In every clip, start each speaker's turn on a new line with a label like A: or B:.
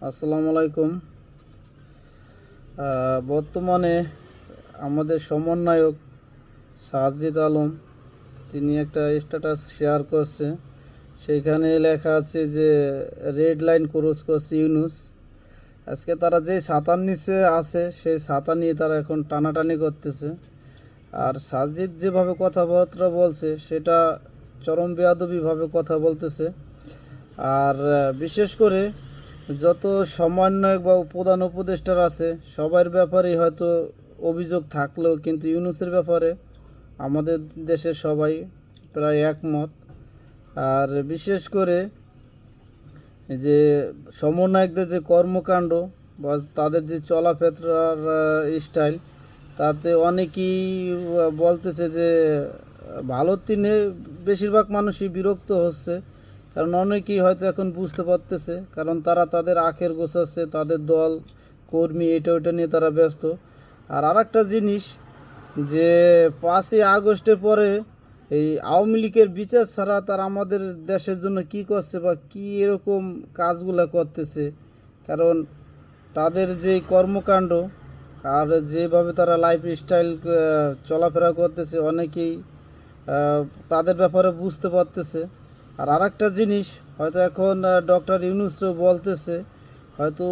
A: আসসালামু আলাইকুম। বর্তমানে আমাদের সমন্বয়ক সাজিদ আলম তিনি একটা স্ট্যাটাস শেয়ার করছে। সেইখানে লেখা আছে যে রেড লাইন ক্রস করছে ইউনুস। আজকে তারা যে ছাতার নিচে আছে সেই ছাতা নিয়ে তারা এখন টানাটানি করতেছে। আর সাজিদ যেভাবে কথাবার্তা বলছে সেটা চরম বেয়াদবিভাবে কথা বলতেছে। আর বিশেষ করে যত সমন্বয়ক বা প্রধান উপদেষ্টার আছে সবার ব্যাপারেই হয়তো অভিযোগ থাকলেও কিন্তু ইউনূসের ব্যাপারে আমাদের দেশের সবাই প্রায় একমত। আর বিশেষ করে যে সমন্বয়কদের যে কর্মকাণ্ড বা তাদের যে চলাফেরার স্টাইল, তাতে অনেকেই বলতেছে যে ভালোর দিনে বেশিরভাগ মানুষই বিরক্ত হচ্ছে। কারণ অনেকেই হয়তো এখন বুঝতে পারতেছে, কারণ তারা তাদের আখের গোছাচ্ছে, তাদের দল কর্মী এটা ওটা নিয়ে তারা ব্যস্ত। আর আরেকটা জিনিস যে 5ই আগস্টের পরে এই আওয়ামী লীগের বিচার ছাড়া তারা আমাদের দেশের জন্য কি করছে বা কি এরকম কাজগুলো করতেছে। কারণ তাদের যে কর্মকাণ্ড আর যেভাবে তারা লাইফ স্টাইল চলাফেরা করতেছে অনেকেই তাদের ব্যাপারে বুঝতে পারতেছে। আর আরেকটা জিনিস হয়তো এখন ডক্টর ইউনূসও বলতেছে, হয়তো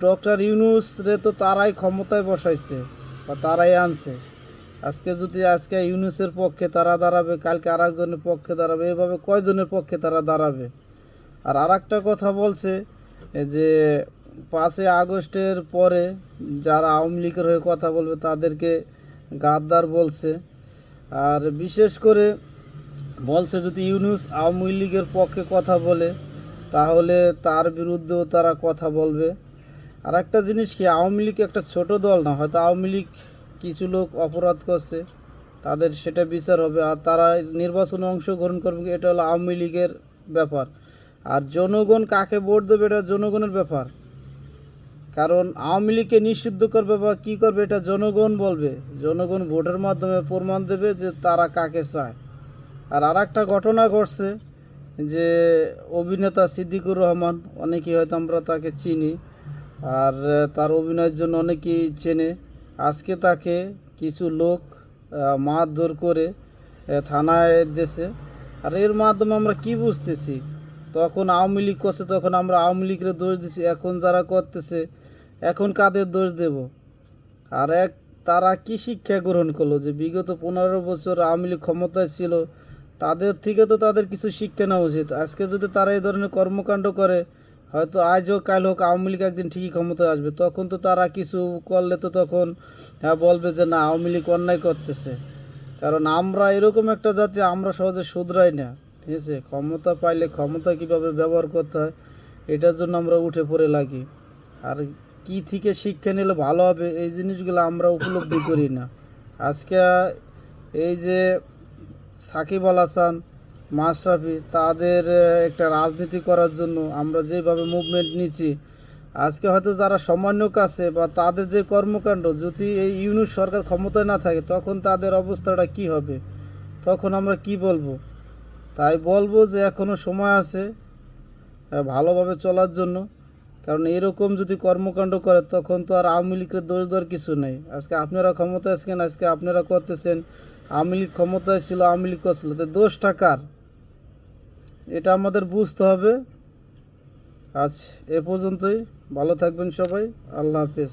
A: ডক্টর ইউনূসরে তো তারাই ক্ষমতায় বসাইছে বা তারাই আনছে। আজকে ইউনূসের পক্ষে তারা দাঁড়াবে, কালকে আর একজনের পক্ষে দাঁড়াবে, এভাবে কয়জনের পক্ষে তারা দাঁড়াবে। আর আরেকটা কথা বলছে যে 5ই আগস্টের পরে যারা আওয়ামী লীগের হয়ে কথা বলবে তাদেরকে গাদ্দার বলছে। আর বিশেষ করে বলছে যদি ইউনূস আওয়ামী লীগের পক্ষে কথা বলে তাহলে তার বিরুদ্ধেও তারা কথা বলবে। আর একটা জিনিস কি, আওয়ামী লীগ একটা ছোট দল না, হয়তো আওয়ামী লীগ কিছু লোক অপরাধ করছে, তাদের সেটা বিচার হবে আর তারা নির্বাচনে অংশগ্রহণ করবে, এটা হলো আওয়ামী লীগের ব্যাপার। আর জনগণ কাকে ভোট দেবে এটা জনগণের ব্যাপার। কারণ আওয়ামী লীগকে নিষিদ্ধ করবে বা কী করবে এটা জনগণ বলবে, জনগণ ভোটের মাধ্যমে প্রমাণ দেবে যে তারা কাকে চায়। আর একটা ঘটনা ঘটছে যে অভিনেতা সিদ্দিকুর রহমান, অনেকেই হয়তো আমরা তাকে চিনি, আর তার অভিনয়ের জন্য অনেকেই চেনে। আজকে তাকে কিছু লোক মারধর করে থানায় দিয়েছে। আর এর মাধ্যমে আমরা কি বুঝতেছি, তখন আওয়ামী লীগ করছে তখন আমরা আওয়ামী লীগের দোষ দিছি, এখন যারা করতেছে এখন কাদের দোষ দেব? আর তারা কি শিক্ষা গ্রহণ করলো যে বিগত 15 বছর আওয়ামী লীগ ক্ষমতায় ছিল, তাদের থেকে তো তাদের কিছু শিক্ষা নেওয়া উচিত। আজকে যদি তারা এই ধরনের কর্মকাণ্ড করে, হয়তো আজ হোক কাল হোক আওয়ামী লীগ একদিন ঠিকই ক্ষমতায় আসবে, তখন তো তারা কিছু করলে তো তখন বলবে যে না আওয়ামী লীগ অন্যায় করতেছে। কারণ আমরা এরকম একটা জাতি, আমরা সহজে শুধরাই না, ঠিক আছে? ক্ষমতা পাইলে ক্ষমতা কীভাবে ব্যবহার করতে হয় এটার জন্য আমরা উঠে পড়ে লাগি। আর কি থেকে শিক্ষা নিলে ভালো হবে এই জিনিসগুলো আমরা উপলব্ধি করি না। আজকে এই যে সাকিব আল হাসান, মাশরাফি, তাদের একটা রাজনীতি করার জন্য আমরা যেভাবে মুভমেন্ট নিচ্ছি, আজকে হয়তো যারা সমন্বয়ক আছে বা তাদের যে কর্মকাণ্ড, যদি এই ইউনূস সরকার ক্ষমতায় না থাকে তখন তাদের অবস্থাটা কি হবে, তখন আমরা কি বলবো? তাই বলবো যে এখনও সময় আছে ভালোভাবে চলার জন্য। কারণ এরকম যদি কর্মকাণ্ড করে তখন তো আর আওয়ামী লীগের দোষ দেওয়ার কিছু নেই। আজকে আপনারা ক্ষমতায় আছেন, আজকে আপনারা করতেছেন, আওয়ামী লীগ ক্ষমতায় ছিল, আওয়ামী লীগ করছিল, তো দোষটা কার এটা আমাদের বুঝতে হবে। আজ এ পর্যন্তই, ভালো থাকবেন সবাই, আল্লাহ হাফেজ।